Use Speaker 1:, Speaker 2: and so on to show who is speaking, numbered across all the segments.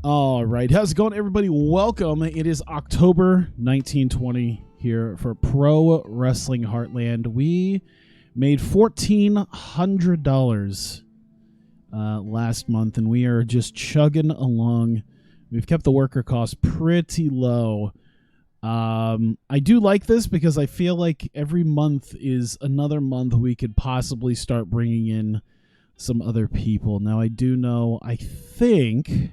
Speaker 1: All right, how's it going, everybody? Welcome. It is October 1920 here for Pro Wrestling Heartland. We made $1,400 last month, and we are just chugging along. We've kept the worker costs pretty low. I do like this because I feel like every month is another month we could possibly start bringing in some other people. Now, I do know, I think...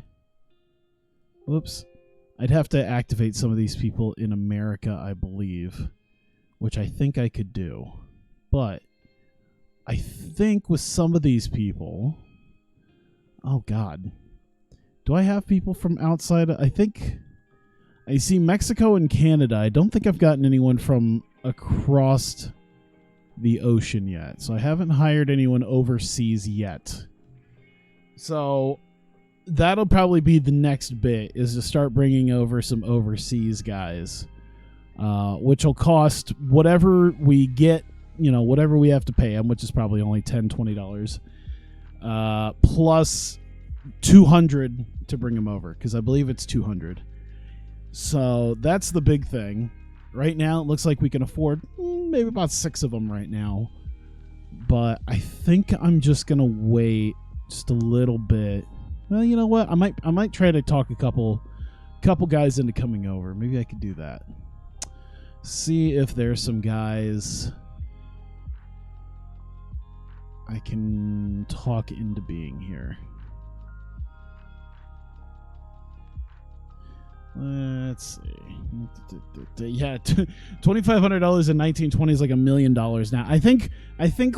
Speaker 1: Whoops. I'd have to activate some of these people in America, I believe, which I think I could do. But I think with some of these people... Oh, God. Do I have people from outside? I think I see Mexico and Canada. I don't think I've gotten anyone from across the ocean yet. So I haven't hired anyone overseas yet. So... that'll probably be the next bit, is to start bringing over some overseas guys, which will cost whatever we get, whatever we have to pay them, which is probably only $10, $20, plus $200 to bring them over, because I believe it's $200. So that's the big thing. Right now, it looks like we can afford maybe about 6 of them right now, but I think I'm just gonna wait just a little bit. Well, you know what? I might try to talk a couple guys into coming over. Maybe I could do that. See if there's some guys I can talk into being here. Let's see. Yeah, $2,500 in 1920 is like $1 million now. I think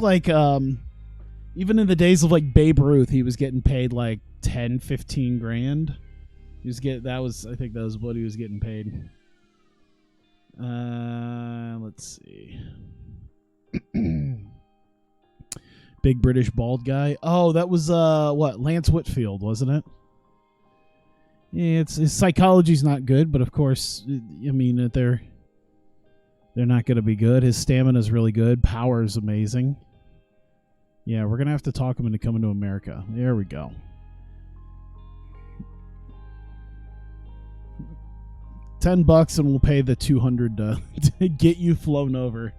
Speaker 1: like even in the days of like Babe Ruth, he was getting paid like 10, 15 grand. I think that was what he was getting paid. Let's see. Big British bald guy. Oh, that was Lance Whitfield, wasn't it? Yeah, his psychology's not good, but of course, I mean, they're not going to be good. His stamina's really good. Power's amazing. Yeah, we're going to have to talk him into coming to America. There we go. $10 and we'll pay the $200 to get you flown over.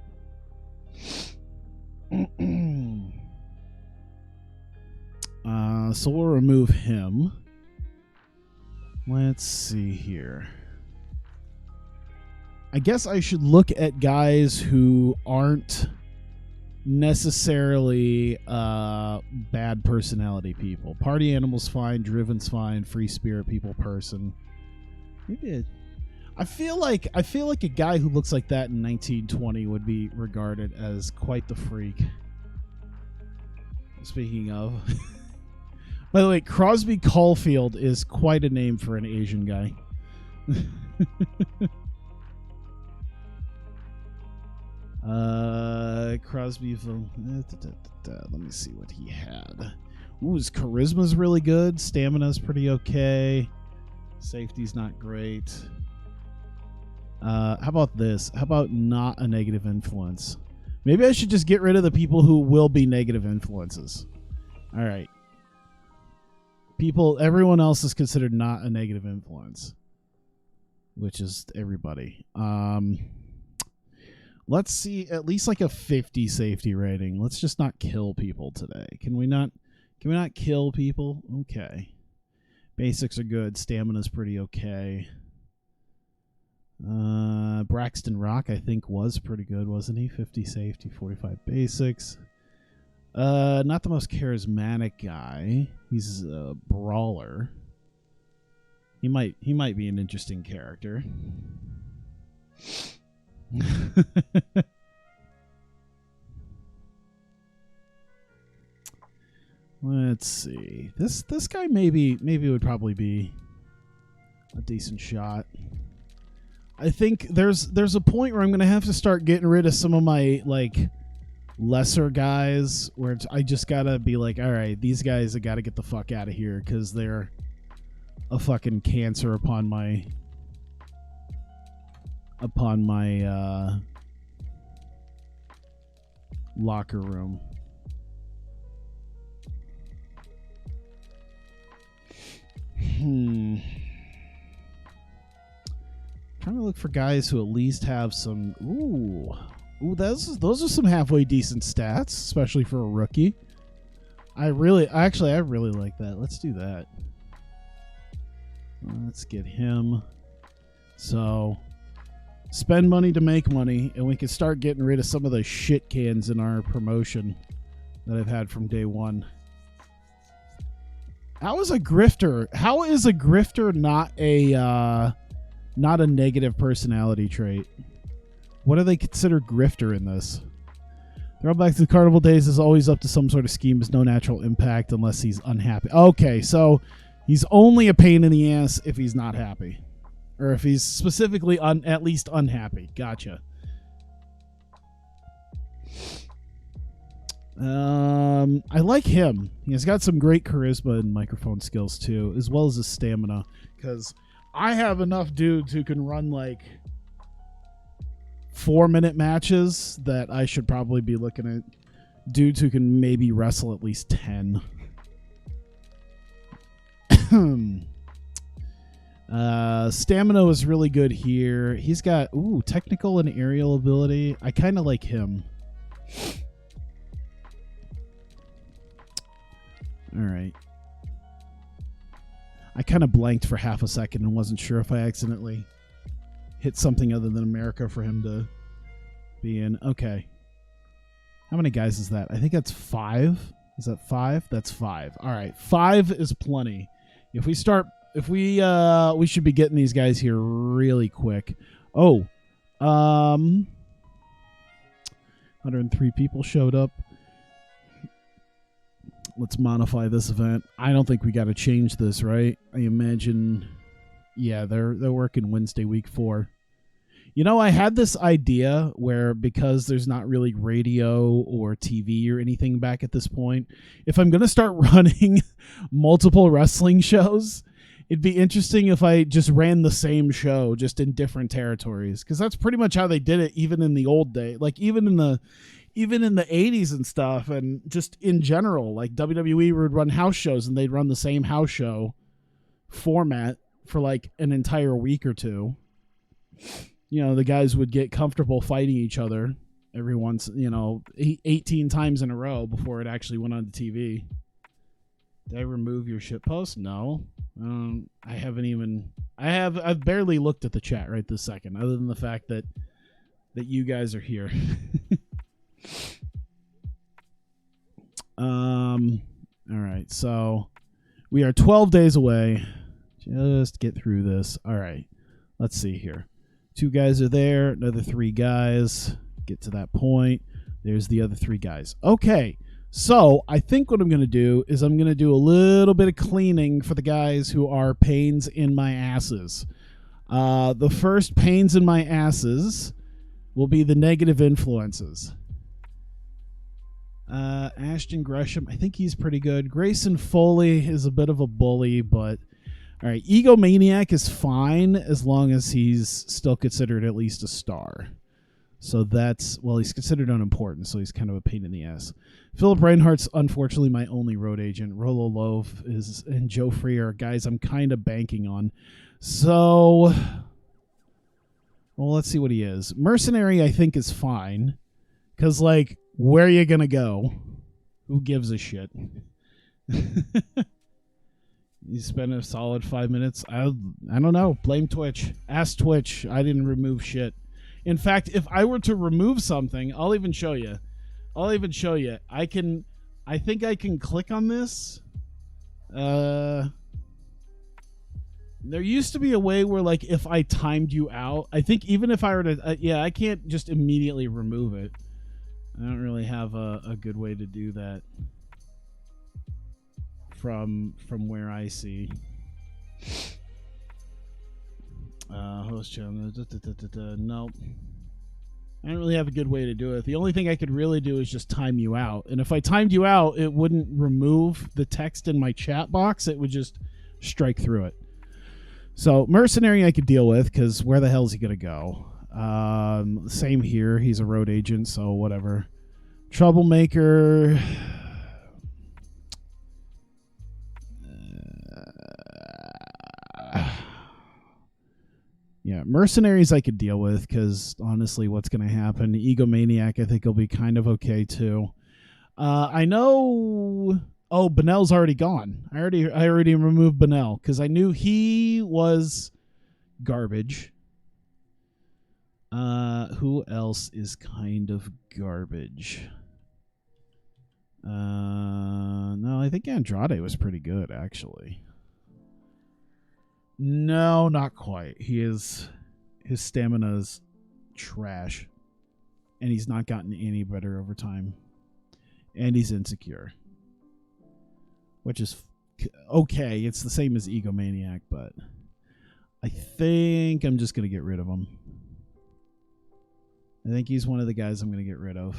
Speaker 1: So we'll remove him. Let's see here. I guess I should look at guys who aren't necessarily bad personality people. Party animal's fine, driven's fine, free spirit people person. Maybe I feel like a guy who looks like that in 1920 would be regarded as quite the freak. Speaking of, by the way, Crosby Caulfield is quite a name for an Asian guy. Crosby. Let me see what he had. Ooh, his charisma's really good. Stamina's pretty okay. Safety's not great. How about this? How about not a negative influence? Maybe I should just get rid of the people who will be negative influences. All right. Everyone else is considered not a negative influence, which is everybody. Let's see at least like a 50 safety rating. Let's just not kill people today. Can we not kill people? Okay. Basics are good. Stamina's pretty okay. Braxton Rock, I think, was pretty good, wasn't he? 50 safety, 45 basics. Not the most charismatic guy. He's a brawler. He might be an interesting character. Let's see. This guy maybe would probably be a decent shot. I think there's a point where I'm gonna have to start getting rid of some of my like lesser guys where I just gotta be like, all right, these guys I gotta get the fuck out of here because they're a fucking cancer upon my locker room. trying to look for guys who at least have some. Ooh, those are some halfway decent stats, especially for a rookie. I really like that. Let's do that. Let's get him. So, spend money to make money, and we can start getting rid of some of the shit cans in our promotion that I've had from day one. How is a grifter not a negative personality trait? What do they consider grifter in this? Throwback to the carnival days is always up to some sort of scheme. Has no natural impact unless he's unhappy. Okay, so he's only a pain in the ass if he's not happy. Or if he's specifically at least unhappy. Gotcha. I like him. He's got some great charisma and microphone skills too, as well as his stamina. Because I have enough dudes who can run like 4-minute matches that I should probably be looking at dudes who can maybe wrestle at least 10. Stamina was really good here. He's got technical and aerial ability. I kind of like him. All right. I kind of blanked for half a second and wasn't sure if I accidentally hit something other than America for him to be in. Okay. How many guys is that? I think that's 5. Is that 5? That's 5. All right. 5 is plenty. If we should be getting these guys here really quick. 103 people showed up. Let's modify this event. I don't think we got to change this, right? I imagine, yeah, they're working Wednesday week 4. You know, I had this idea where because there's not really radio or TV or anything back at this point, if I'm going to start running multiple wrestling shows, it'd be interesting if I just ran the same show just in different territories, because that's pretty much how they did it even in the old day. Like even in the 80s and stuff, and just in general, like WWE would run house shows and they'd run the same house show format for like an entire week or two. You know, the guys would get comfortable fighting each other every once, 18 times in a row before it actually went on the TV. Did I remove your shitpost? No. I've barely looked at the chat right this second, other than the fact that you guys are here. All right, so we are 12 days away. Just get through this. All right, let's see here. 2 guys are there, another 3 guys. Get to that point. There's the other 3 guys. Okay, so I think what I'm going to do is I'm going to do a little bit of cleaning for the guys who are pains in my asses. The first pains in my asses will be the negative influences. Ashton Gresham, I think he's pretty good. Grayson Foley is a bit of a bully, but all right. Egomaniac is fine as long as he's still considered at least a star. So he's considered unimportant, so he's kind of a pain in the ass. Philip Reinhardt's unfortunately my only road agent. Rolo Loaf and Joe Freer are guys I'm kind of banking on. So, well, let's see what he is. Mercenary, I think, is fine. Because, like, where are you going to go? Who gives a shit? You spent a solid 5 minutes. I don't know. Blame Twitch. Ask Twitch. I didn't remove shit. In fact, if I were to remove something, I'll even show you. I think I can click on this. There used to be a way where, like, if I timed you out, I think even if I were to, I can't just immediately remove it. I don't really have a good way to do that from where I see. Host channel. Nope. I don't really have a good way to do it. The only thing I could really do is just time you out. And if I timed you out, it wouldn't remove the text in my chat box. It would just strike through it. So Mercenary I could deal with, because where the hell is he going to go? Same here. He's a road agent, so whatever. Troublemaker. Yeah, mercenaries I could deal with because honestly, what's going to happen? Egomaniac, I think he'll be kind of okay too. I know. Oh, Benel's already gone. I already removed Benel because I knew he was garbage. Who else is kind of garbage? No, I think Andrade was pretty good actually. No, not quite. His stamina's trash, and he's not gotten any better over time, and he's insecure, which is okay. It's the same as Egomaniac, but I think I'm just gonna get rid of him. I think he's one of the guys I'm gonna get rid of.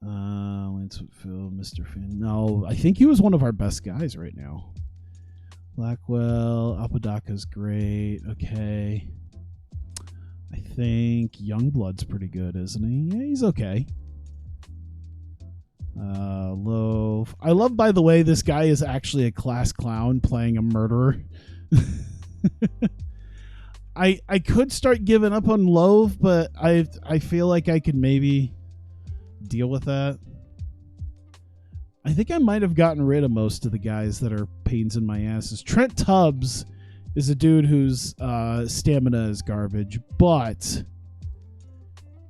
Speaker 1: Lance Whitfield, Mr. Finn. No, I think he was one of our best guys right now. Blackwell, Apodaca's great. Okay. I think Youngblood's pretty good, isn't he? Yeah, he's okay. Loaf. I love, by the way, this guy is actually a class clown playing a murderer. I could start giving up on Loaf, but I feel like I could maybe deal with that. I think I might have gotten rid of most of the guys that are pains in my asses. Trent Tubbs is a dude whose stamina is garbage, but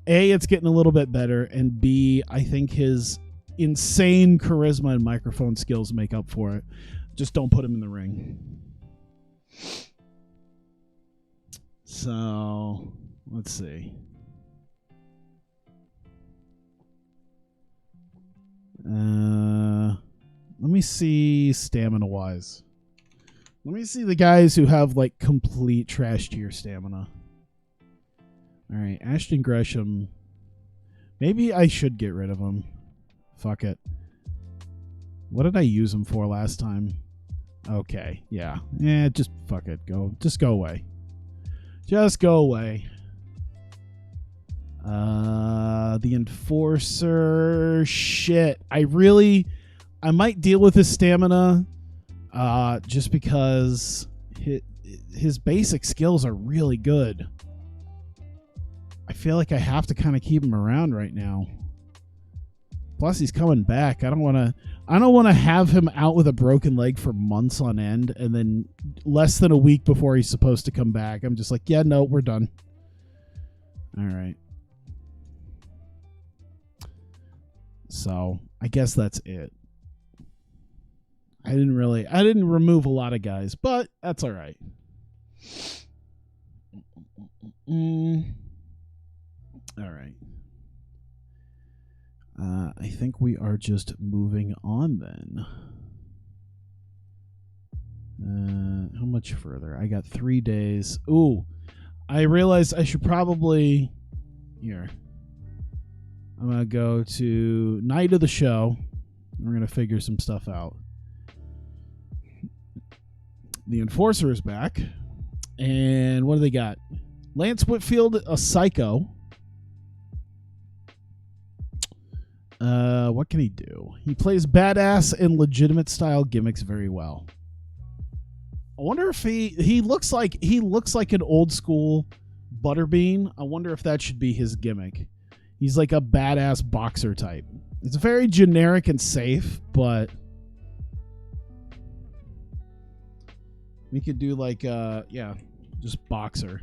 Speaker 1: A, it's getting a little bit better, and B, I think his insane charisma and microphone skills make up for it. Just don't put him in the ring. So, let's see. Let me see stamina wise. Let me see the guys who have like complete trash tier stamina. All right, Ashton Gresham. Maybe I should get rid of him. Fuck it. What did I use him for last time? Okay, yeah. Just fuck it. Just go away. Just go away. The Enforcer. Shit. I might deal with his stamina just because his basic skills are really good. I feel like I have to kind of keep him around right now. Plus, he's coming back. I don't want to have him out with a broken leg for months on end, and then less than a week before he's supposed to come back, I'm just like, yeah, no, we're done. All right. So I guess that's it. I didn't remove a lot of guys, but that's all right. All right. I think we are just moving on then. How much further? I got 3 days. Ooh, I realized I should probably... Here. I'm going to go to night of the show. We're going to figure some stuff out. The Enforcer is back. And what do they got? Lance Whitfield, a psycho. What can he do? He plays badass and legitimate style gimmicks very well. I wonder if he looks like an old school Butterbean. I wonder if that should be his gimmick. He's like a badass boxer type. It's very generic and safe, but we could do like just boxer.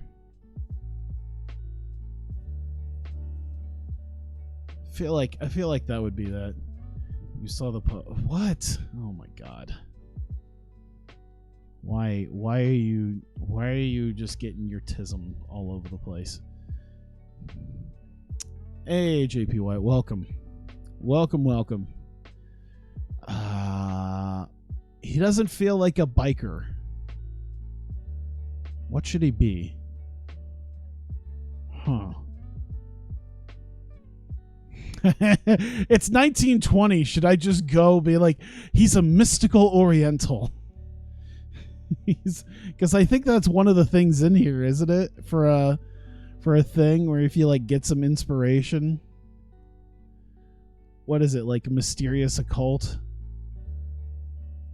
Speaker 1: I feel like that would be that. You saw the what? Oh my god. Why are you just getting your tism all over the place? Hey, JP White, welcome. Welcome. He doesn't feel like a biker. What should he be? Huh. It's 1920. Should I just go be like, he's a mystical Oriental? Because I think that's one of the things in here, isn't it? For a thing where if you like get some inspiration. What is it, like a mysterious occult?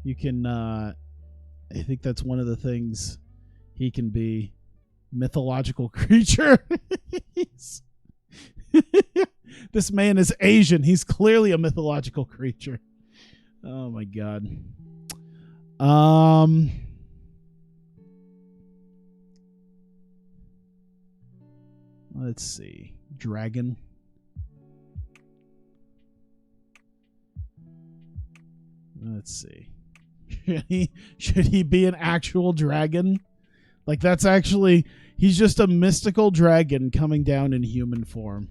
Speaker 1: You can I think that's one of the things he can be mythological creature. This man is Asian. He's clearly a mythological creature. Oh my god. Let's see. Dragon. Let's see. Should he be an actual dragon? Like, that's actually, he's just a mystical dragon coming down in human form.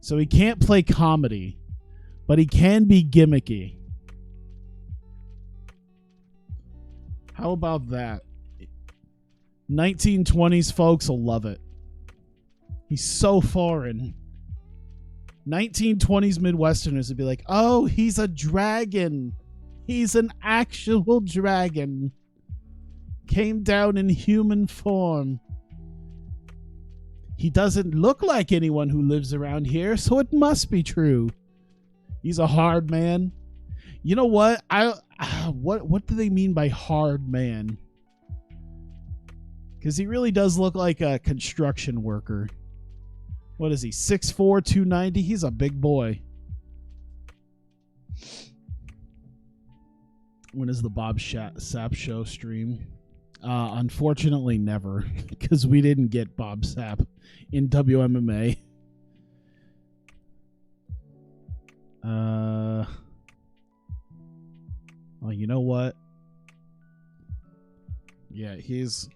Speaker 1: So he can't play comedy, but he can be gimmicky. How about that? 1920s folks will love it. He's so foreign. 1920s Midwesterners would be like, oh, he's a dragon. He's an actual dragon. Came down in human form. He doesn't look like anyone who lives around here, so it must be true. He's a hard man. You know what? What do they mean by hard man? Because he really does look like a construction worker. What is he? 6'4", 290? He's a big boy. When is the Bob Sapp show stream? Unfortunately, never, because we didn't get Bob Sapp in WMMA. Oh, you know what? Yeah, he's...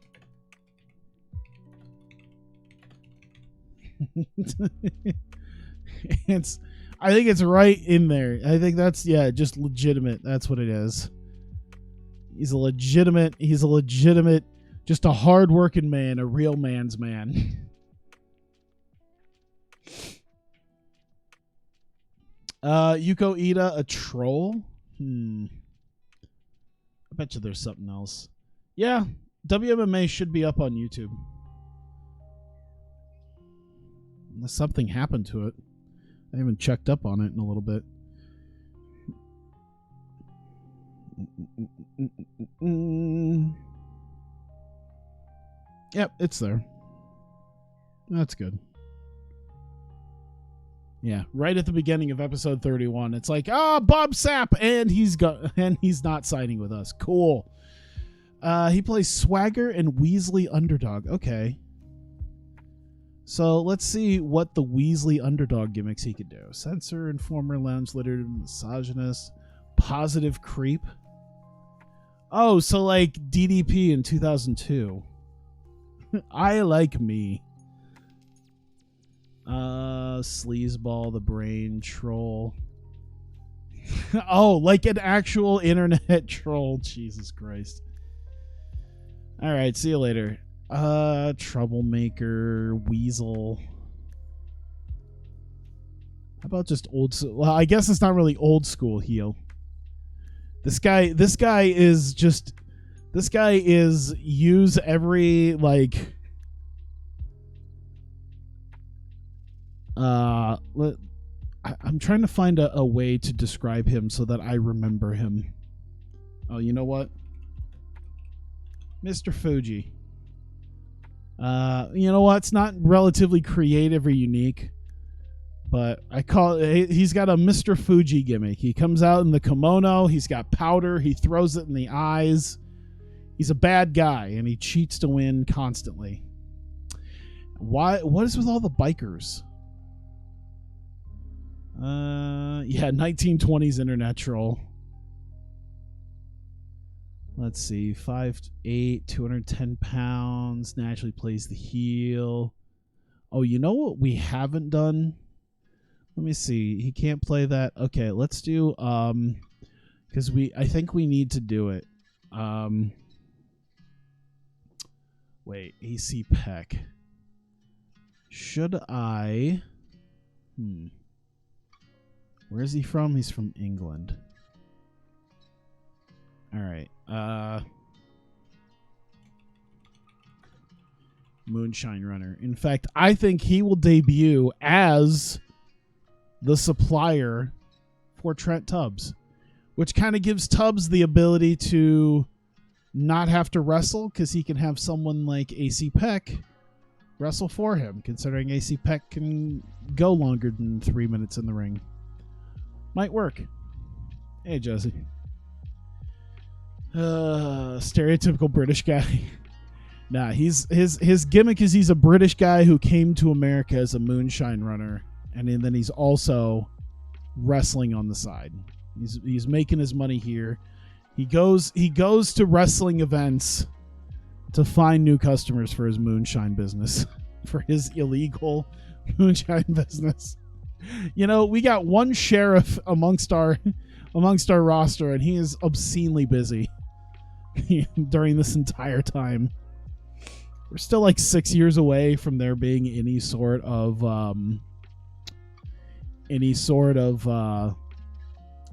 Speaker 1: I think it's right in there. I think that's, yeah, just legitimate. That's what it is. He's a legitimate, just a hard-working man, a real man's man. Yuko Ida, a troll? I bet you there's something else. Yeah, WMMA should be up on YouTube. Unless something happened to it. I haven't checked up on it in a little bit. Yep, it's there. That's good. Yeah, right at the beginning of episode 31, it's like, Bob Sapp, and he's not signing with us. Cool. He plays Swagger and Weasley Underdog. Okay. So let's see what the Weasley Underdog gimmicks he could do. Censor, Informer, Lounge Litter, Misogynist, Positive Creep. Oh, so like DDP in 2002. I like me. Sleazeball, the Brain Troll. Oh, like an actual internet troll. Jesus Christ. All right, see you later. Troublemaker, Weasel. How about just old? Well, I guess it's not really old school heel. This guy is use every like. I'm trying to find a way to describe him so that I remember him. Oh, you know what? Mr. Fuji. You know what? It's not relatively creative or unique, but I call it, he's got a Mr. Fuji gimmick. He comes out in the kimono. He's got powder. He throws it in the eyes. He's a bad guy, and he cheats to win constantly. Why? What is with all the bikers? Yeah, 1920s internet troll. Let's see, 5'8", 210 pounds, naturally plays the heel. Oh, you know what we haven't done? Let me see. He can't play that. Okay, let's do because I think we need to do it. Wait, AC Peck. Should I where is he from? He's from England. All right. Moonshine Runner. In fact, I think he will debut as the supplier for Trent Tubbs, which kind of gives Tubbs the ability to not have to wrestle because he can have someone like AC Peck wrestle for him, considering AC Peck can go longer than 3 minutes in the ring. Might work. Hey, Jesse. Stereotypical British guy. Nah, his gimmick is he's a British guy who came to America as a moonshine runner, and then he's also wrestling on the side. He's making his money here. He goes to wrestling events to find new customers for his moonshine business, for his illegal moonshine business. You know, we got one sheriff amongst our roster, and he is obscenely busy during this entire time. We're still like 6 years away from there being any sort of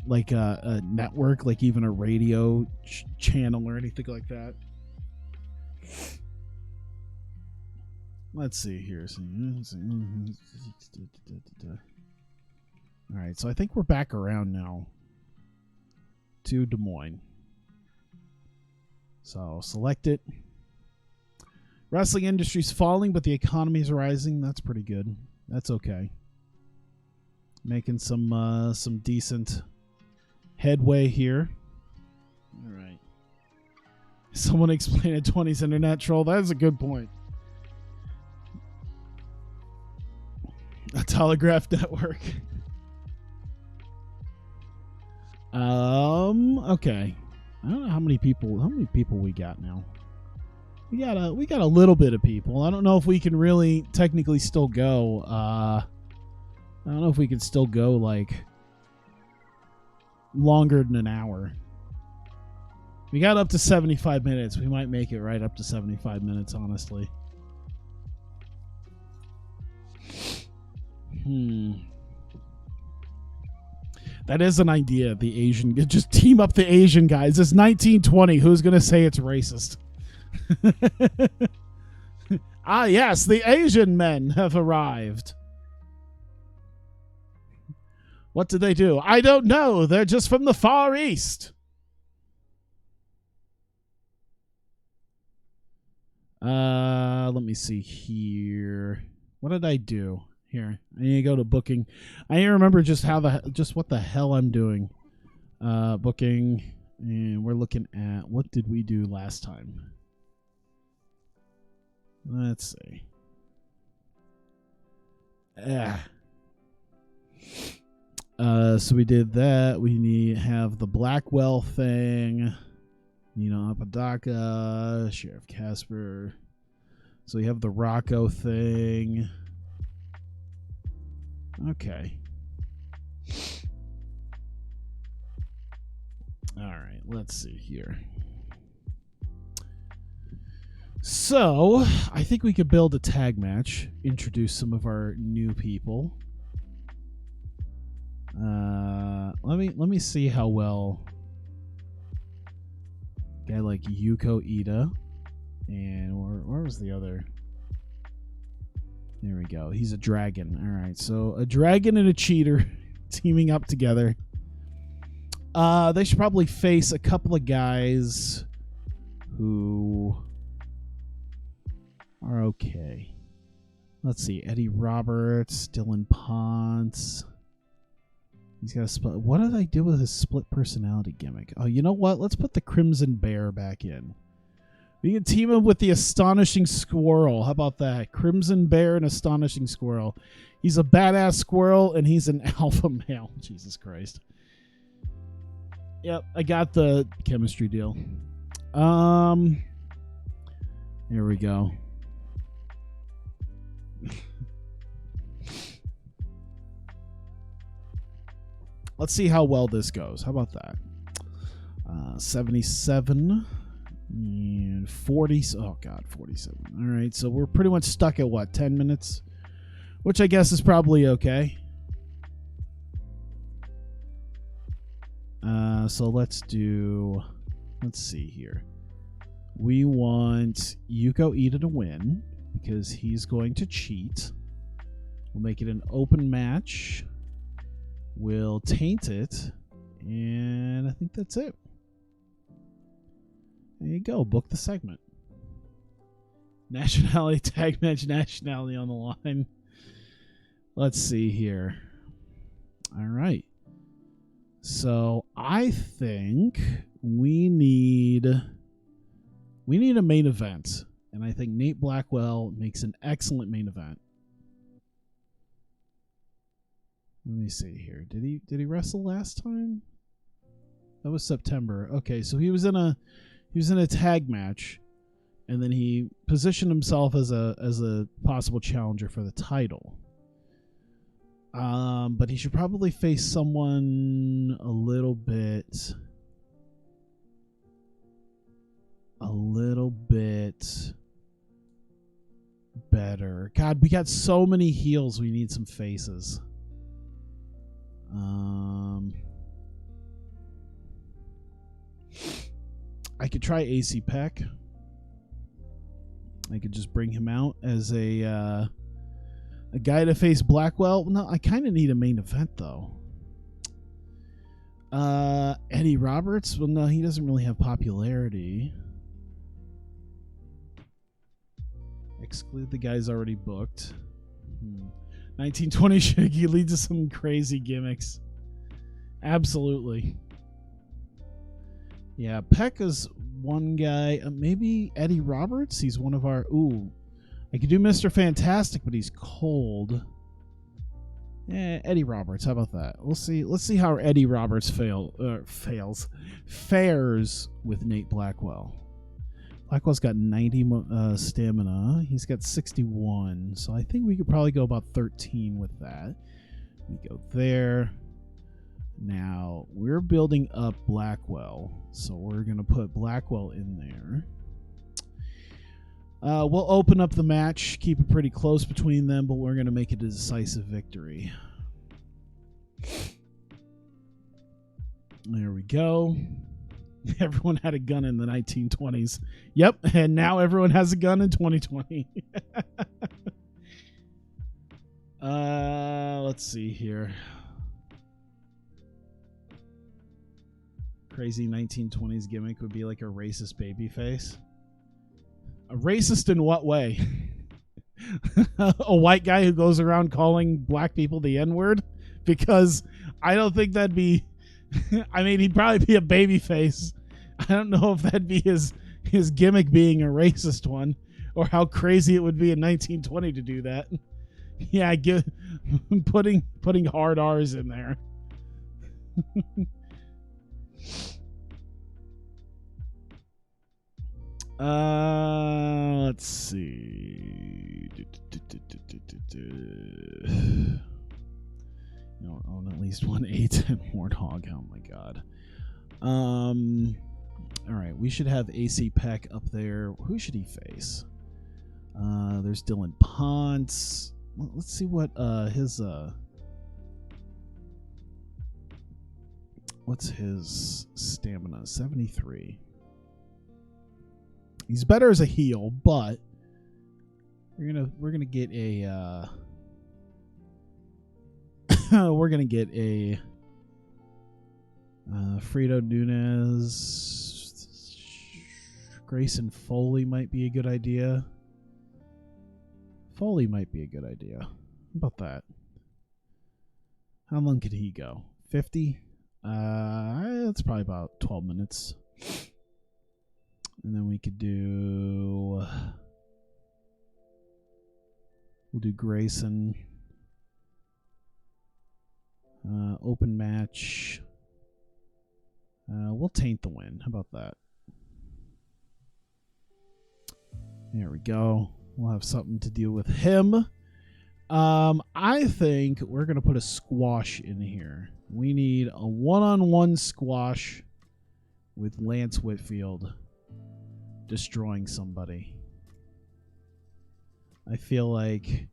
Speaker 1: like a network, like even a radio channel or anything like that. Let's see here. All right, so I think we're back around now to Des Moines. So select it. Wrestling industry's falling, but the economy is rising. That's pretty good. That's okay. Making some decent headway here. All right. Someone explain a 20s internet troll. That is a good point. A telegraph network. Okay. I don't know how many people we got now. We got a little bit of people. I don't know if we can really technically still go. I don't know if we can still go like longer than an hour. We got up to 75 minutes. We might make it right up to 75 minutes, honestly. That is an idea. The Asian, just team up the Asian guys. It's 1920. Who's gonna say it's racist? Ah, yes, the Asian men have arrived. What did they do? I don't know. They're just from the Far East. Let me see here. What did I do? Here, I need to go to booking. I need to remember just what the hell I'm doing. Booking, and we're looking at what did we do last time? Let's see. So we did that. We have the Blackwell thing. Apodaca, Sheriff Casper. So we have the Rocco thing. Okay. All right, let's see here. So, I think we could build a tag match, introduce some of our new people. Let me see how well a guy like Yuko Ida, and where was the other? There we go. He's a dragon. All right, so a dragon and a cheater teaming up together. They should probably face a couple of guys who are okay. Let's see. Eddie Roberts, Dylan Ponce. He's got a split. What did I do with his split personality gimmick? Oh, you know what? Let's put the Crimson Bear back in. We can team him with the Astonishing Squirrel. How about that? Crimson Bear and Astonishing Squirrel. He's a badass squirrel, and he's an alpha male. Jesus Christ. Yep, I got the chemistry deal. Here we go. Let's see how well this goes. How about that? 77 and 40. Oh, God, 47. All right, so we're pretty much stuck at, what, 10 minutes? Which I guess is probably okay. So let's see here. We want Yuko Ida to win because he's going to cheat. We'll make it an open match. We'll taint it. And I think that's it. you go. Book the segment. Nationality, tag match, nationality on the line. Let's see here. All right. So I think we need a main event. And I think Nate Blackwell makes an excellent main event. Let me see here. Did he wrestle last time? That was September. Okay, so he was in a tag match, and then he positioned himself as a possible challenger for the title. But he should probably face someone a little bit better. God, we got so many heels. We need some faces. I could try AC Peck. I could just bring him out as a guy to face Blackwell. No, I kind of need a main event though. Eddie Roberts. Well, no, he doesn't really have popularity. Exclude the guys already booked. 1920 Shiggy leads to some crazy gimmicks. Absolutely. Yeah, Peck is one guy. Maybe Eddie Roberts. He's one of our. Ooh, I could do Mr. Fantastic, but he's cold. Yeah, Eddie Roberts. How about that? We'll see. Let's see how Eddie Roberts fares with Nate Blackwell. Blackwell's got 90 stamina. He's got 61. So I think we could probably go about 13 with that. We go there. Now, we're building up Blackwell. So we're going to put Blackwell in there. We'll open up the match. Keep it pretty close between them, but we're going to make it a decisive victory. There we go. Everyone had a gun in the 1920s. Yep, and now everyone has a gun in 2020. Let's see here. Crazy 1920s gimmick would be like a racist baby face. A racist in what way? A white guy who goes around calling black people the N-word? Because I don't think that'd be... I mean, he'd probably be a baby face. I don't know if that'd be his gimmick being a racist one, or how crazy it would be in 1920 to do that. Yeah, putting hard R's in there. Let's see. You know, own at least one A10 Warthog. Oh my god. All right, we should have AC Peck up there. Who should he face? There's Dylan Ponce. Well, let's see what his what's his stamina? 73. He's better as a heel, but we're gonna get a we're gonna get a Frito Nunes. Grayson Foley might be a good idea. Foley might be a good idea. How about that? How long could he go? 50? That's probably about 12 minutes. And then we could do... We'll do Grayson. Open match. We'll taint the win. How about that? There we go. We'll have something to deal with him. I think we're going to put a squash in here. We need a one-on-one squash with Lance Whitfield destroying somebody. I feel like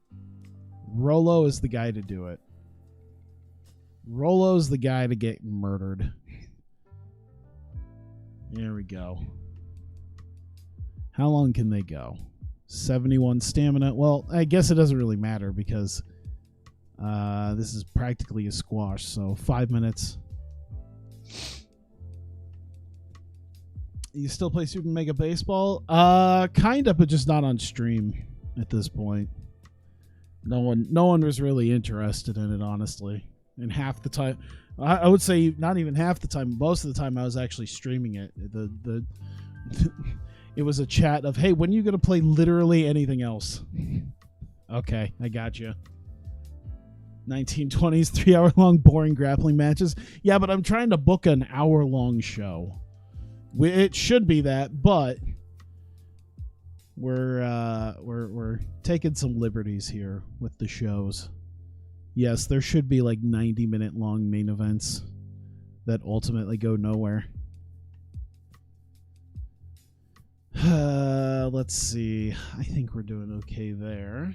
Speaker 1: Rolo is the guy to do it. Rolo's the guy to get murdered. There we go. How long can they go? 71 stamina. Well, I guess it doesn't really matter because this is practically a squash. So 5 minutes. You still play Super Mega Baseball? Kind of, but just not on stream at this point. No one was really interested in it, honestly. And half the time, I would say not even half the time. Most of the time, I was actually streaming it. It was a chat of, hey, when are you gonna play literally anything else? Okay, I got you. 1920s, 3-hour-long boring grappling matches. Yeah, but I'm trying to book an hour-long show. It should be that, but we're taking some liberties here with the shows. Yes, there should be like 90-minute long main events that ultimately go nowhere. Let's see. I think we're doing okay there.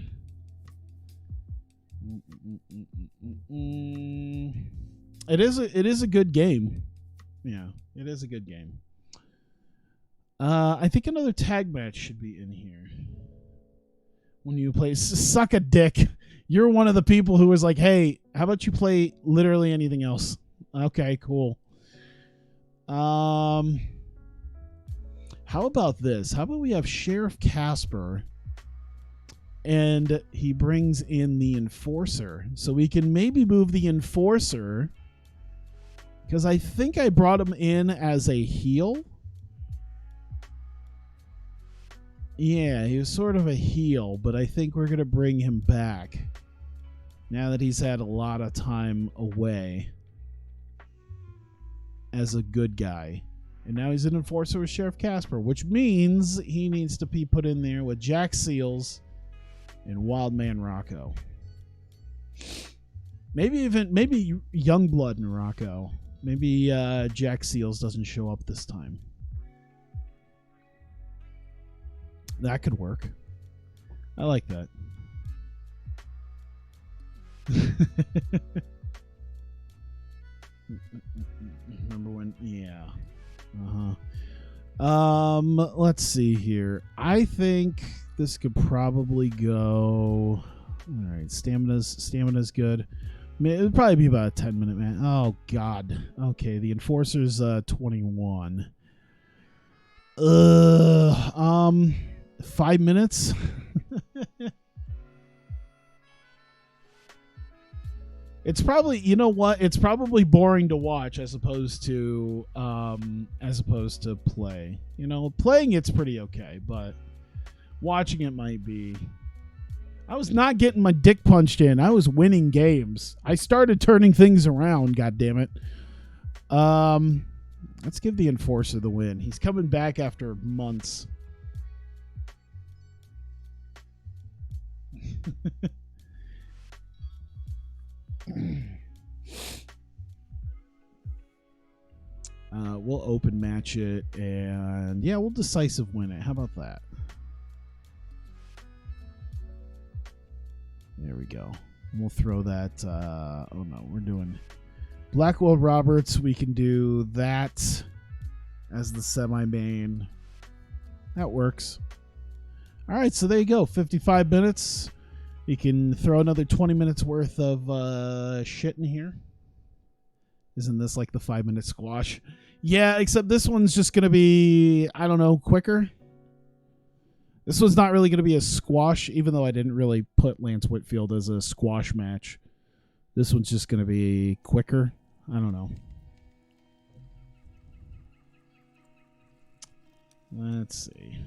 Speaker 1: It is a good game. Yeah, it is a good game. I think another tag match should be in here. When you play Suck a Dick, you're one of the people who was like, hey, how about you play literally anything else? Okay, cool. How about this? How about we have Sheriff Casper and he brings in the Enforcer. So we can maybe move the Enforcer because I think I brought him in as a heel. Yeah, he was sort of a heel, but I think we're going to bring him back now that he's had a lot of time away as a good guy. And now he's an Enforcer with Sheriff Casper, which means he needs to be put in there with Jack Seals and Wildman Rocco. Maybe Youngblood and Rocco. Maybe Jack Seals doesn't show up this time. That could work. I like that. Remember when? Yeah. Let's see here. I think this could probably go. All right, stamina's good. I mean, it would probably be about a 10-minute match. Oh God. Okay, the Enforcer's 21. 5 minutes. It's probably, you know what? It's probably boring to watch as opposed to play. You know, playing it's pretty okay, but watching it might be. I was not getting my dick punched in. I was winning games. I started turning things around, god damn it. Let's give the Enforcer the win. He's coming back after months. We'll open match it, and yeah, we'll decisive win it. How about that? There we go. We'll throw that. Oh no, we're doing Blackwell Roberts. We can do that as the semi-main. That works. All right, so there you go. 55 minutes. You can throw another 20 minutes worth of shit in here. Isn't this like the 5-minute squash? Yeah, except this one's just going to be, I don't know, quicker. This one's not really going to be a squash, even though I didn't really put Lance Whitfield as a squash match. This one's just going to be quicker. I don't know. Let's see.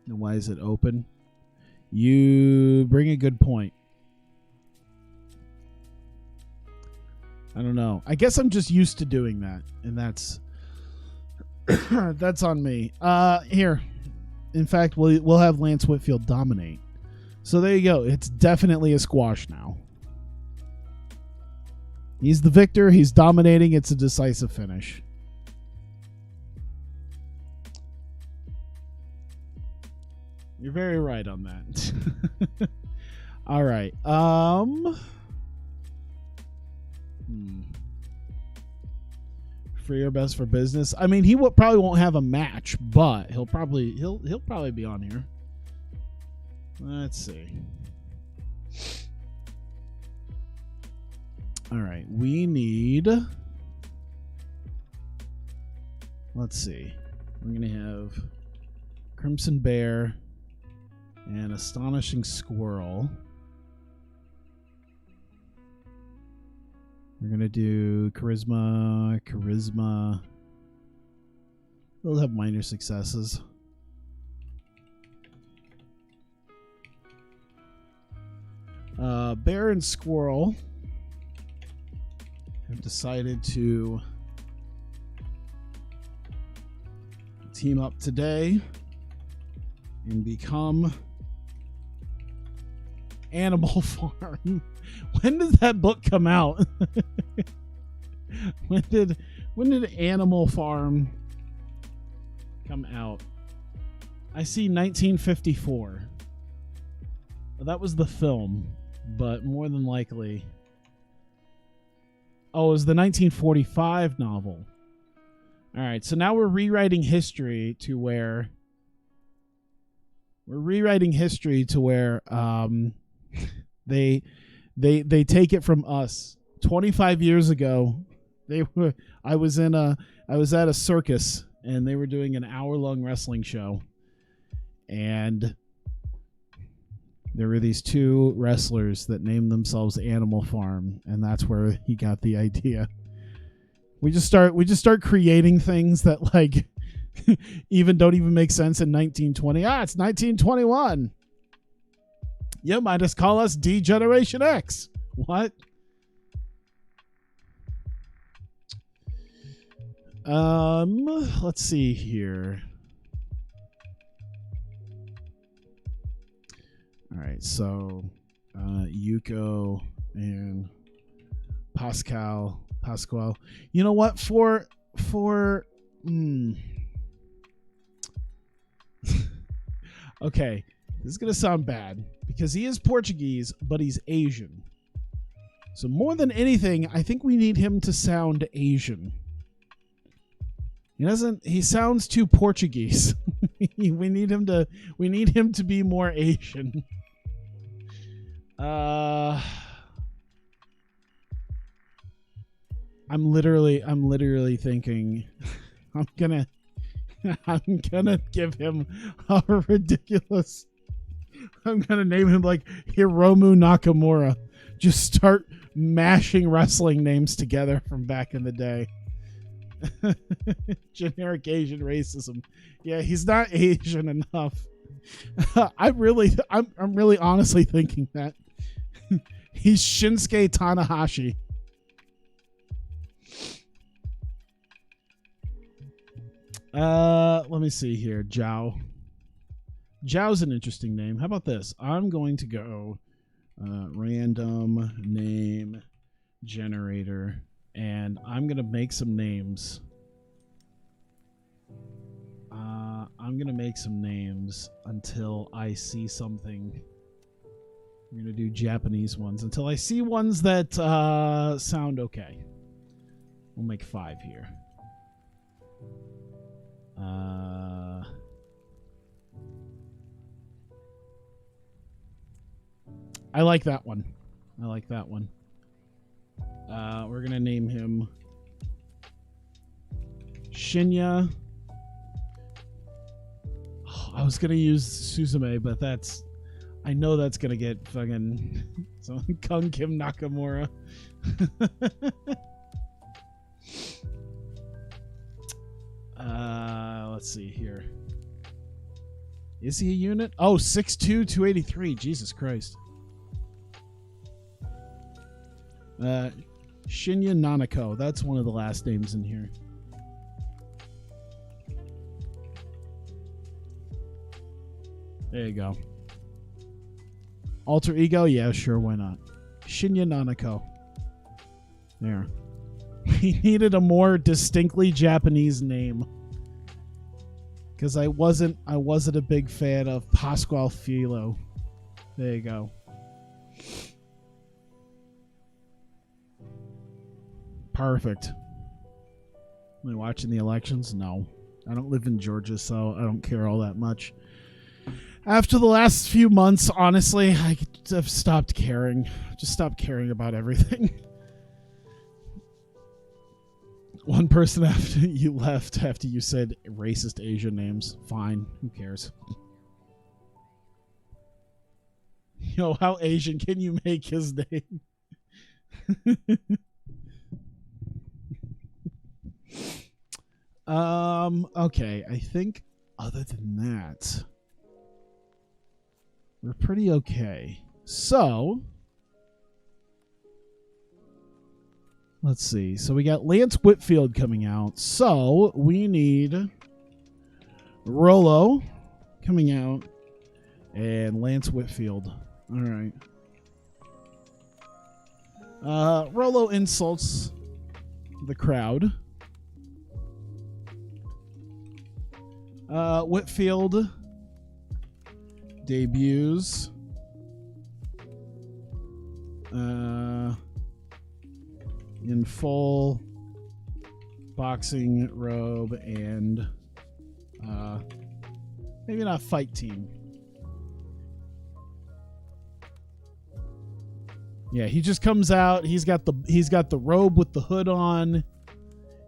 Speaker 1: And why is it open? You bring a good point. I don't know. I guess I'm just used to doing that, and that's that's on me. Here, in fact, we'll have Lance Whitfield dominate. So there you go. It's definitely a squash now. He's the victor. He's dominating. It's a decisive finish. You're very right on that. All right. Free or best for business. I mean, he probably won't have a match, but he'll probably be on here. Let's see. All right, we need... Let's see. We're going to have Crimson Bear and Astonishing Squirrel. We're going to do Charisma. They'll have minor successes. Bear and Squirrel have decided to team up today and become Animal Farm. When did that book come out? When did Animal Farm come out? I see 1954. Well, that was the film, but more than likely... Oh, it was the 1945 novel. All right, so now we're rewriting history to where... they take it from us. 25 years ago, I was at a circus and they were doing an hour-long wrestling show, and there were these two wrestlers that named themselves Animal Farm, and that's where he got the idea. We just start creating things that like don't even make sense in 1920. It's 1921. You might just call us D Generation X. What? Let's see here. All right, so Yuko and Pasquale. You know what? Okay, this is gonna sound bad because he is Portuguese, but he's Asian. So more than anything, I think we need him to sound Asian. He sounds too Portuguese. we need him to be more Asian. I'm literally thinking I'm gonna give him a ridiculous... I'm gonna name him like Hiromu Nakamura. Just start mashing wrestling names together from back in the day. Generic Asian racism. Yeah, he's not Asian enough. I'm really honestly thinking that he's Shinsuke Tanahashi. Let me see here. Zhao. Zhao's an interesting name. How about this? I'm going to go random name generator, and I'm going to make some names. I'm going to make some names until I see something. I'm going to do Japanese ones until I see ones that sound okay. We'll make 5 here. I like that one. We're gonna name him Shinya. Oh, I was gonna use Suzume, but I know that's gonna get fucking Kung Kim Nakamura. Let's see here. Is he a unit? Oh, 6'2", 283. Jesus Christ. Shinya Nanako. That's one of the last names in here. There you go. Alter ego? Yeah, sure, why not? Shinya Nanako. There. We needed a more distinctly Japanese name. Because I wasn't a big fan of Pasquale Filo. There you go. Perfect. Am I watching the elections? No. I don't live in Georgia, so I don't care all that much. After the last few months, honestly, I've stopped caring. Just stopped caring about everything. One person after you left after you said racist Asian names. Fine. Who cares? Yo, how Asian can you make his name? Okay, I think other than that, we're pretty okay. So, let's see. So we got Lance Whitfield coming out. So we need Rollo coming out and Lance Whitfield. All right. Rollo insults the crowd. Whitfield debuts. In full boxing robe and maybe not fight team. Yeah, he just comes out. He's got the robe with the hood on.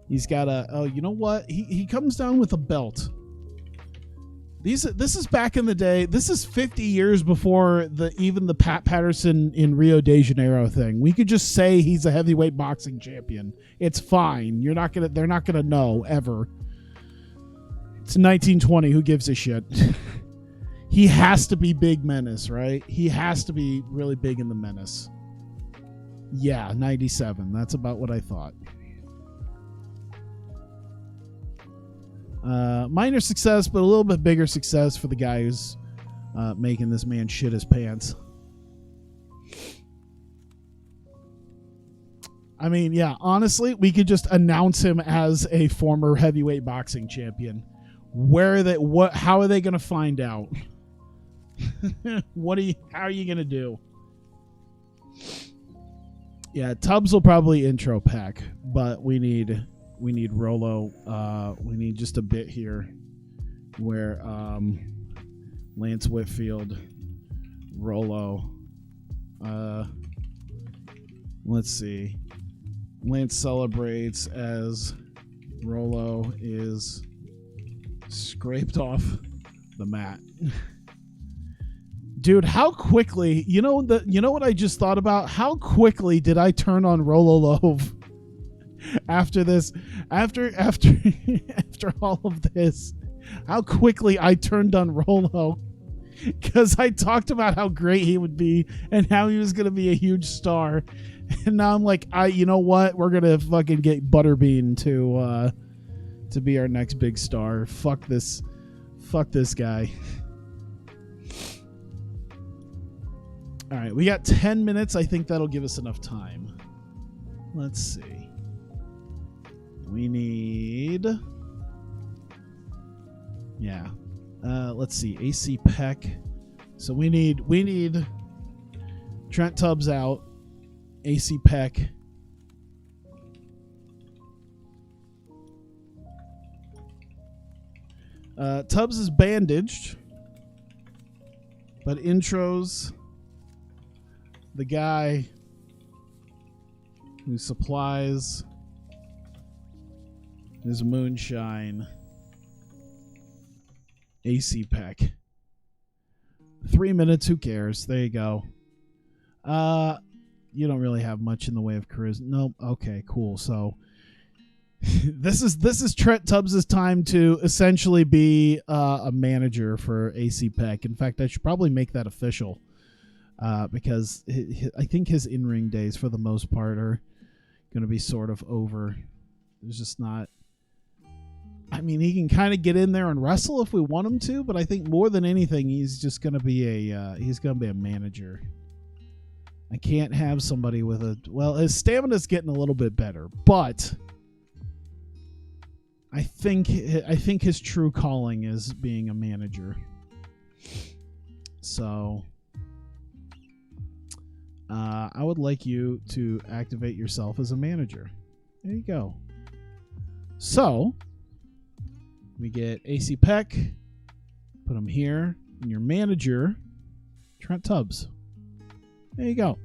Speaker 1: He's got a you know what? He comes down with a belt. This is back in the day. This is 50 years before even the Pat Patterson in Rio de Janeiro thing. We could just say he's a heavyweight boxing champion. It's fine. They're not gonna know ever. It's 1920. Who gives a shit? He has to be Big Menace, right? He has to be really big in the Menace. Yeah, 97. That's about what I thought. Minor success, but a little bit bigger success for the guy who's making this man shit his pants. I mean, yeah, honestly, we could just announce him as a former heavyweight boxing champion. How are they going to find out? How are you going to do? Yeah, Tubbs will probably intro pack, but we need Rollo. We need just a bit here where Lance Whitfield, Rollo. Let's see. Lance celebrates as Rollo is scraped off the mat. Dude, how quickly, you know what I just thought about? How quickly did I turn on Rollo Love after this? After all of this, how quickly I turned on Rollo, because I talked about how great he would be and how he was going to be a huge star. And now I'm like, you know what? We're going to fucking get Butterbean to be our next big star. Fuck this guy. All right, we got 10 minutes. I think that'll give us enough time. Let's see. We need... Yeah. Let's see. AC Peck. So we need Trent Tubbs out. AC Peck. Tubbs is bandaged, but intros the guy who supplies his moonshine, AC Peck. 3 minutes, who cares? There you go. You don't really have much in the way of charisma. Nope. Okay, cool. So this is Trent Tubbs' time to essentially be a manager for AC Peck. In fact, I should probably make that official. Because I think his in-ring days, for the most part, are going to be sort of over. There's just not... I mean, he can kind of get in there and wrestle if we want him to, but I think more than anything, he's just going to be a manager. I can't have somebody with a... Well, his stamina's getting a little bit better, but I think his true calling is being a manager. So... I would like you to activate yourself as a manager. There you go. So, we get AC Peck. Put him here. And your manager, Trent Tubbs. There you go.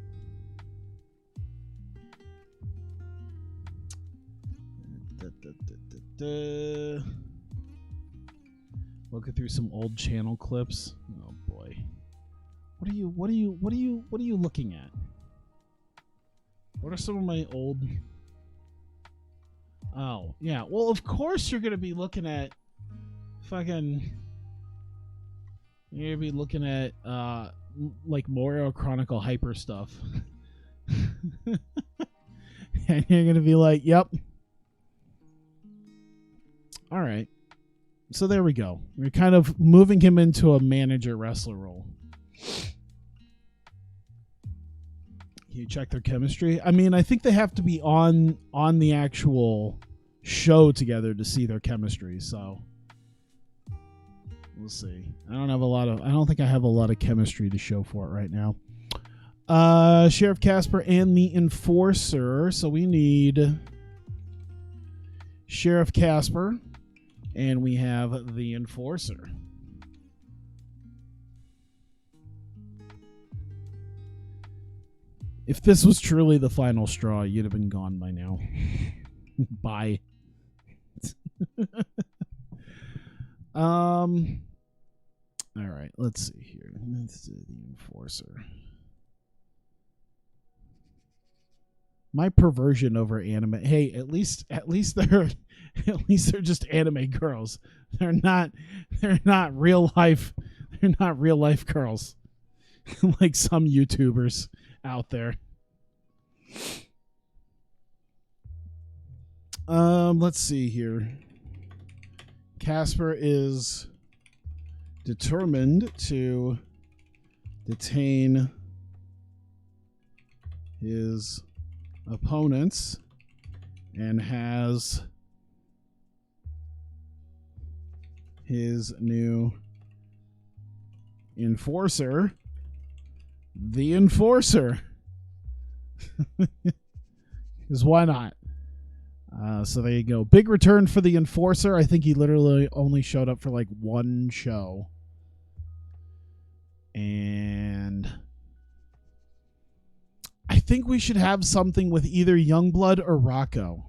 Speaker 1: Looking through some old channel clips. Oh boy. What are you looking at? What are some of my old... Oh, yeah. Well, of course you're going to be looking at fucking... You're going to be looking at, like, Morio Chronicle Hyper stuff. And you're going to be like, yep. All right. So there we go. We're kind of moving him into a manager wrestler role. You check their chemistry. I mean, I think they have to be on the actual show together to see their chemistry. So we'll see. I don't think I have a lot of chemistry to show for it right now. Sheriff Casper and the Enforcer. So we need Sheriff Casper and we have the Enforcer. If this was truly the final straw, you'd have been gone by now. Bye. All right, let's see here. Let's do the Enforcer. My perversion over anime. Hey, at least they're just anime girls. They're not real life. They're not real life girls like some YouTubers out there. Let's see here. Casper is determined to detain his opponents and has his new enforcer, the Enforcer. Because why not? So there you go. Big return for the Enforcer. I think he literally only showed up for like one show. And I think we should have something with either Youngblood or Rocco.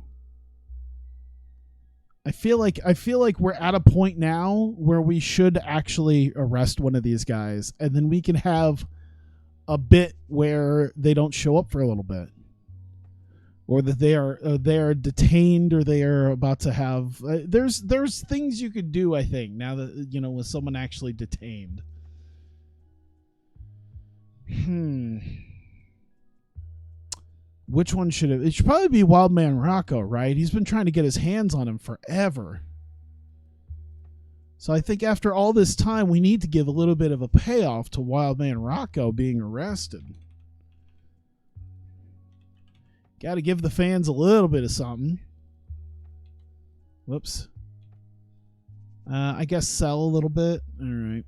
Speaker 1: I feel like we're at a point now where we should actually arrest one of these guys, and then we can have a bit where they don't show up for a little bit, or that they are detained, or they are about to have. There's things you could do. I think now that with someone actually detained. Which one should it should probably be Wildman Rocco, right? He's been trying to get his hands on him forever. So I think after all this time, we need to give a little bit of a payoff to Wildman Rocco being arrested. Got to give the fans a little bit of something. Whoops. I guess sell a little bit. All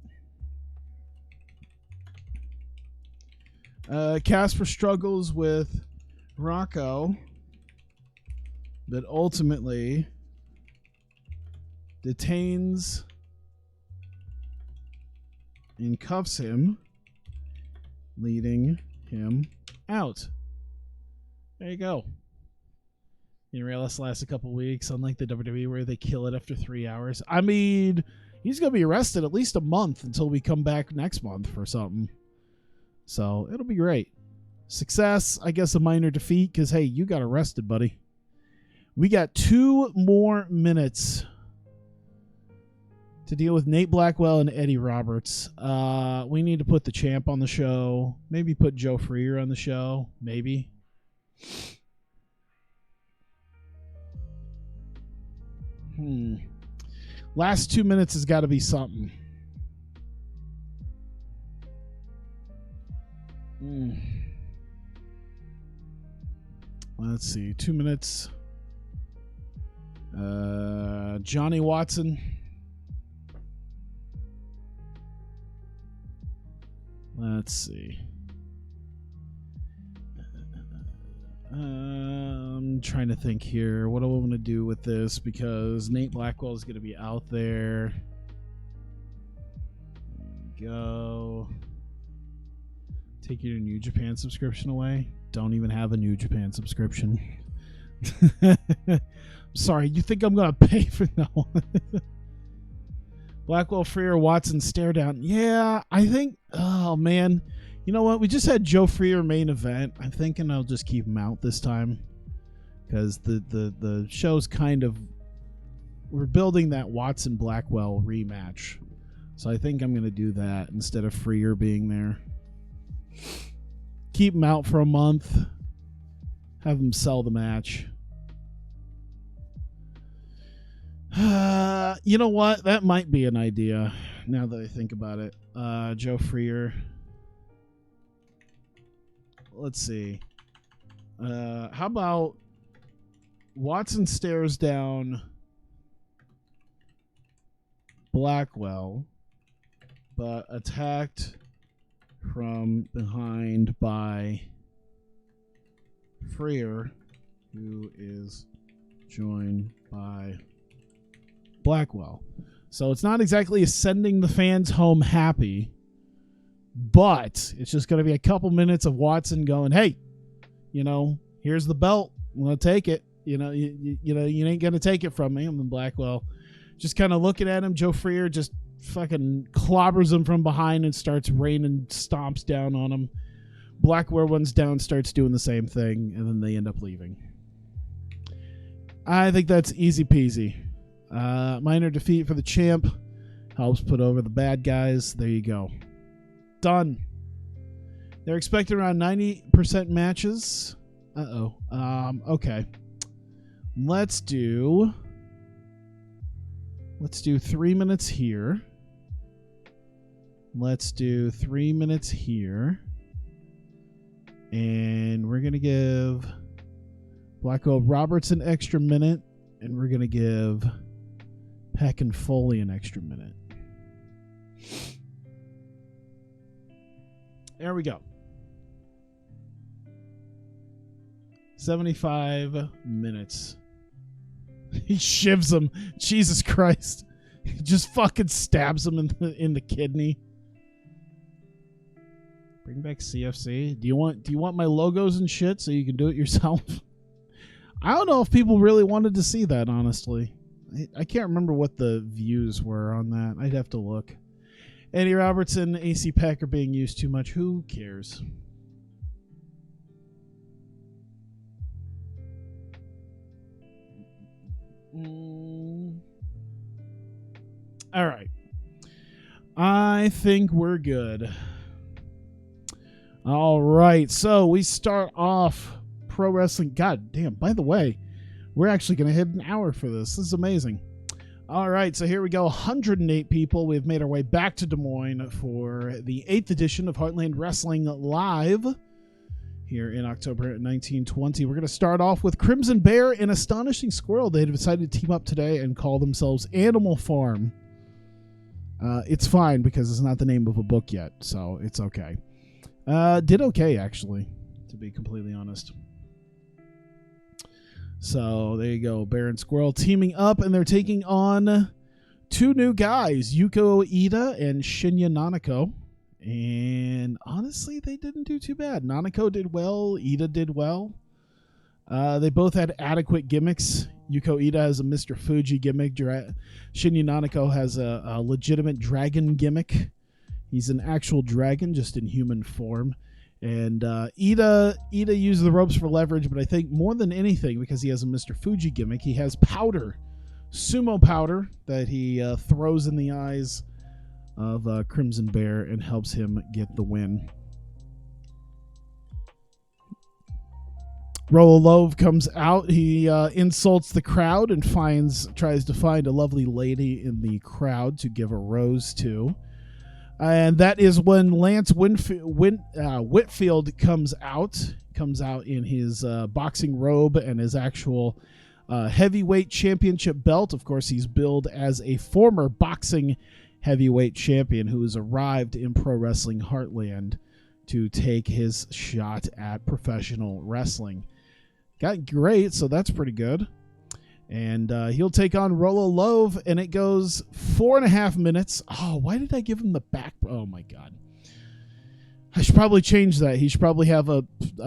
Speaker 1: right. Casper struggles with Rocco, but ultimately detains and cuffs him, leading him out. There you go. You realize this lasts a couple weeks, unlike the WWE where they kill it after 3 hours. I mean, he's going to be arrested at least a month until we come back next month for something. So it'll be great. Success, I guess a minor defeat, because, hey, you got arrested, buddy. We got 2 more minutes to deal with Nate Blackwell and Eddie Roberts. We need to put the champ on the show. Maybe put Joe Freer on the show. Maybe. Last 2 minutes has got to be something. Let's see. 2 minutes. Johnny Watson. Let's see. I'm trying to think here. What do I want to do with this? Because Nate Blackwell is going to be out there. There we go. Take your New Japan subscription away. Don't even have a New Japan subscription. Sorry, you think I'm going to pay for that one? Blackwell, Freer, Watson, stare down. Yeah, I think, oh man. You know what? We just had Joe Freer main event. I'm thinking I'll just keep him out this time. Because the show's kind of, we're building that Watson Blackwell rematch. So I think I'm going to do that instead of Freer being there. Keep him out for a month. Have him sell the match. You know what? That might be an idea now that I think about it. Joe Freer. Let's see. How about Watson stares down Blackwell, but attacked from behind by Freer, who is joined by Blackwell. So it's not exactly sending the fans home happy, but it's just going to be a couple minutes of Watson going, hey, you know, here's the belt. I'm going to take it. You know, you ain't going to take it from me. And then Blackwell just kind of looking at him. Joe Freer just fucking clobbers him from behind and starts raining stomps down on him. Blackwell runs down, starts doing the same thing, and then they end up leaving. I think that's easy peasy. Minor defeat for the champ. Helps put over the bad guys. There you go. Done. They're expecting around 90% matches. Okay. Let's do 3 minutes here. Let's do 3 minutes here. And we're going to give Blackwell Roberts an extra minute. And we're going to give Peck and Foley an extra minute. There we go. 75 minutes. He shivs him. Jesus Christ. He just fucking stabs him in the kidney. Bring back CFC. Do you want my logos and shit so you can do it yourself? I don't know if people really wanted to see that, honestly. I can't remember what the views were on that. I'd have to look. Eddie Robertson, AC Pack are being used too much. Who cares? All right. I think we're good. All right. So we start off pro wrestling. God damn. By the way, we're actually going to hit an hour for this. This is amazing. All right. So here we go. 108 people. We've made our way back to Des Moines for the 8th edition of Heartland Wrestling Live here in October 1920. We're going to start off with Crimson Bear and Astonishing Squirrel. They have decided to team up today and call themselves Animal Farm. It's fine because it's not the name of a book yet, so it's okay. Did okay, actually, to be completely honest. So there you go. Bear and Squirrel teaming up, and they're taking on two new guys, Yuko Ida and Shinya Nanako. And honestly, they didn't do too bad. Nanako did well. Ida did well. They both had adequate gimmicks. Yuko Ida has a Mr. Fuji gimmick. Shinya Nanako has a legitimate dragon gimmick. He's an actual dragon, just in human form. And Ida used the ropes for leverage, but I think more than anything, because he has a Mr. Fuji gimmick, he has powder, sumo powder, that he throws in the eyes of Crimson Bear and helps him get the win. Rolo Love comes out. He insults the crowd and tries to find a lovely lady in the crowd to give a rose to. And that is when Lance Whitfield comes out in his boxing robe and his actual heavyweight championship belt. Of course, he's billed as a former boxing heavyweight champion who has arrived in Pro Wrestling Heartland to take his shot at professional wrestling. Got great, so that's pretty good. And he'll take on Rolo Love, and it goes 4.5 minutes. Oh, why did I give him the back? Oh, my God. I should probably change that. He should probably have a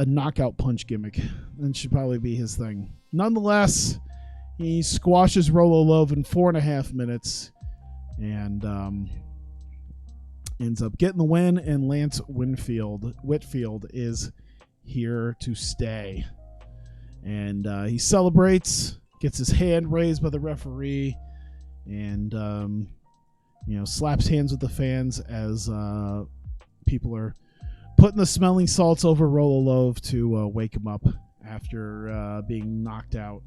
Speaker 1: knockout punch gimmick. That should probably be his thing. Nonetheless, He squashes Rolo Love in 4.5 minutes and ends up getting the win. And Lance Whitfield is here to stay. And he celebrates, gets his hand raised by the referee, and slaps hands with the fans as people are putting the smelling salts over Rolo Love to wake him up after being knocked out.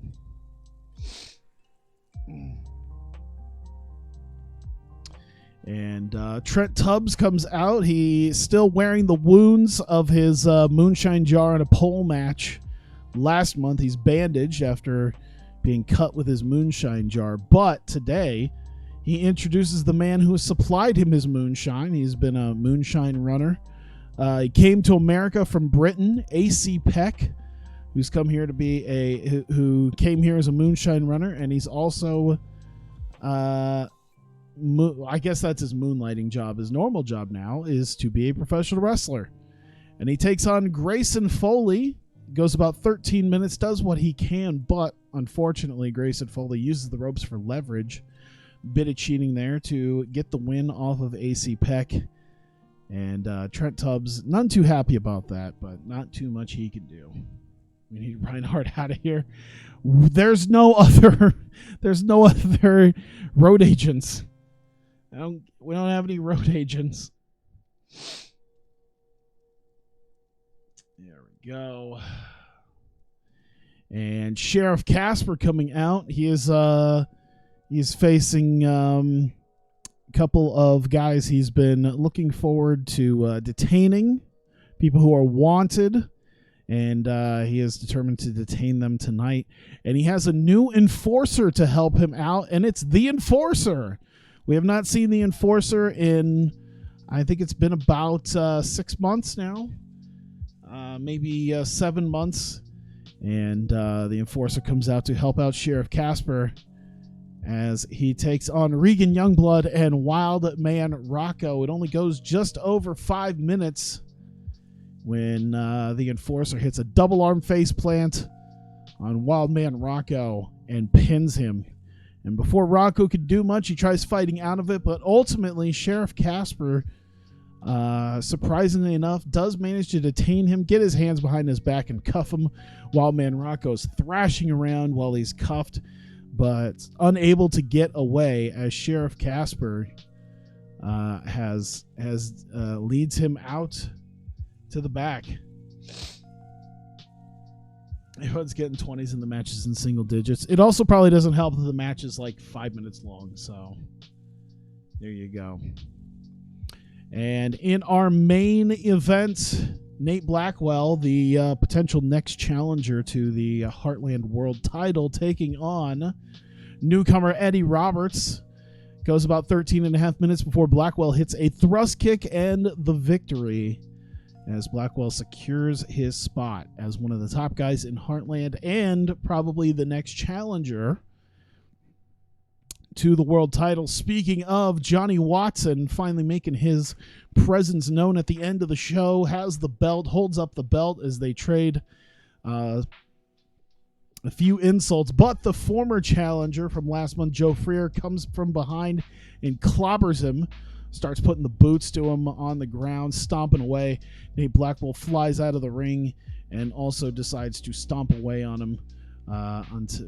Speaker 1: And Trent Tubbs comes out. He's still wearing the wounds of his moonshine jar in a pole match last month. He's bandaged after being cut with his moonshine jar. But today, he introduces the man who has supplied him his moonshine. He's been a moonshine runner. He came to America from Britain, AC Peck, who came here as a moonshine runner, and he's also, I guess that's his moonlighting job. His normal job now is to be a professional wrestler, and he takes on Grayson Foley. Goes about 13 minutes, does what he can, but unfortunately, Grayson Foley uses the ropes for leverage. Bit of cheating there to get the win off of AC Peck. And Trent Tubbs, none too happy about that, but not too much he can do. We need Reinhardt out of here. There's no other road agents. We don't have any road agents. There we go. And Sheriff Casper coming out. He's facing couple of guys he's been looking forward to detaining, people who are wanted, and he is determined to detain them tonight. And he has a new enforcer to help him out, and it's the Enforcer. We have not seen the Enforcer in, I think it's been about 6 months now, maybe 7 months. And the Enforcer comes out to help out Sheriff Casper as he takes on Regan Youngblood and Wild Man Rocco. It only goes just over 5 minutes when the Enforcer hits a double arm face plant on Wild Man Rocco and pins him. And before Rocco could do much, he tries fighting out of it, but ultimately Sheriff Casper, surprisingly enough, does manage to detain him, get his hands behind his back, and cuff him. Wild Man Rocco's thrashing around while he's cuffed, but unable to get away as Sheriff Casper leads him out to the back. Everyone's getting 20s in the matches in single digits. It also probably doesn't help that the match is like 5 minutes long, so there you go. And in our main event, Nate Blackwell, the potential next challenger to the Heartland World title, taking on newcomer Eddie Roberts. Goes about 13.5 minutes before Blackwell hits a thrust kick and the victory, as Blackwell secures his spot as one of the top guys in Heartland and probably the next challenger to the world title. Speaking of, Johnny Watson finally making his presence known at the end of the show, has the belt, holds up the belt as they trade a few insults, but the former challenger from last month, Joe Freer, comes from behind and clobbers him, starts putting the boots to him on the ground, stomping away. Nate Blackwell flies out of the ring and also decides to stomp away on him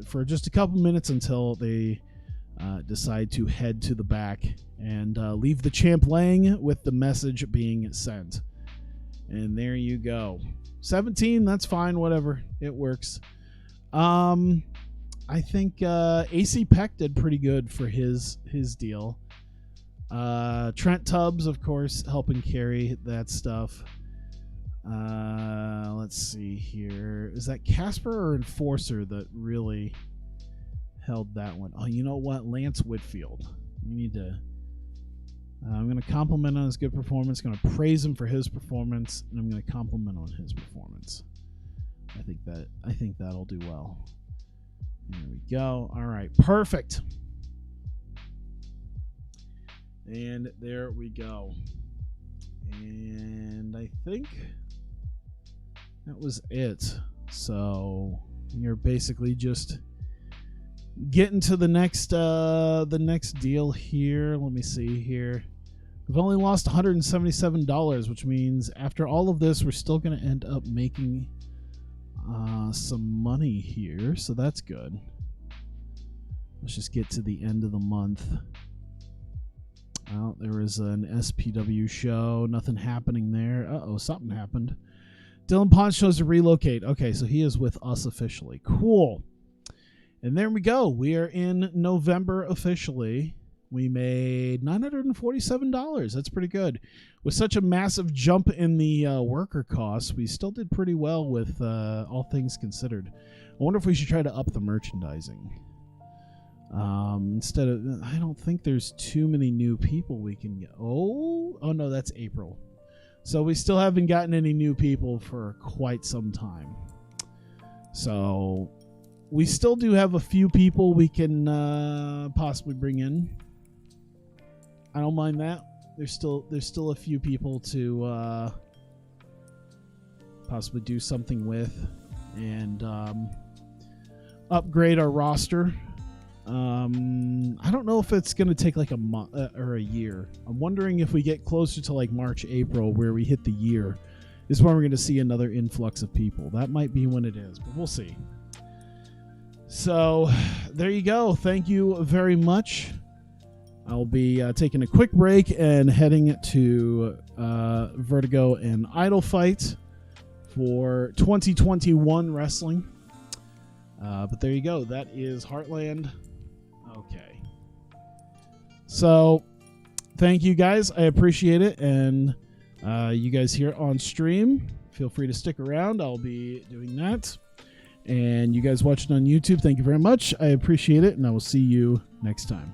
Speaker 1: for just a couple minutes until they decide to head to the back and leave the champ laying with the message being sent. And there you go. 17, that's fine, whatever. It works. I think AC Peck did pretty good for his deal. Trent Tubbs, of course, helping carry that stuff. Let's see here. Is that Casper or Enforcer that really held that one? Oh, you know what? Lance Whitfield. We need to... I'm going to compliment on his good performance. Going to praise him for his performance, and I'm going to compliment on his performance. I think that'll do well. There we go. All right, perfect. And there we go. And I think that was it. So you're basically just getting to the next deal here. Let me see here. We've only lost $177, which means after all of this, we're still going to end up making some money here. So that's good. Let's just get to the end of the month. Well, there was an SPW show. Nothing happening there. Uh-oh, something happened. Dylan Pons chose to relocate. Okay, so he is with us officially. Cool. And there we go. We are in November officially. We made $947. That's pretty good. With such a massive jump in the worker costs, we still did pretty well with all things considered. I wonder if we should try to up the merchandising. Instead of, I don't think there's too many new people we can get. Oh no, that's April. So we still haven't gotten any new people for quite some time. So we still do have a few people we can possibly bring in. I don't mind that. There's still a few people to possibly do something with and upgrade our roster. I don't know if it's going to take like a month or a year. I'm wondering if we get closer to like March, April, where we hit the year, is when we're going to see another influx of people. That might be when it is, but we'll see. So there you go. Thank you very much. I'll be taking a quick break and heading to Vertigo and Idol Fight for 2021 wrestling. But there you go. That is Heartland. Okay. So thank you guys. I appreciate it. And you guys here on stream, feel free to stick around. I'll be doing that. And you guys watching on YouTube, thank you very much. I appreciate it. And I will see you next time.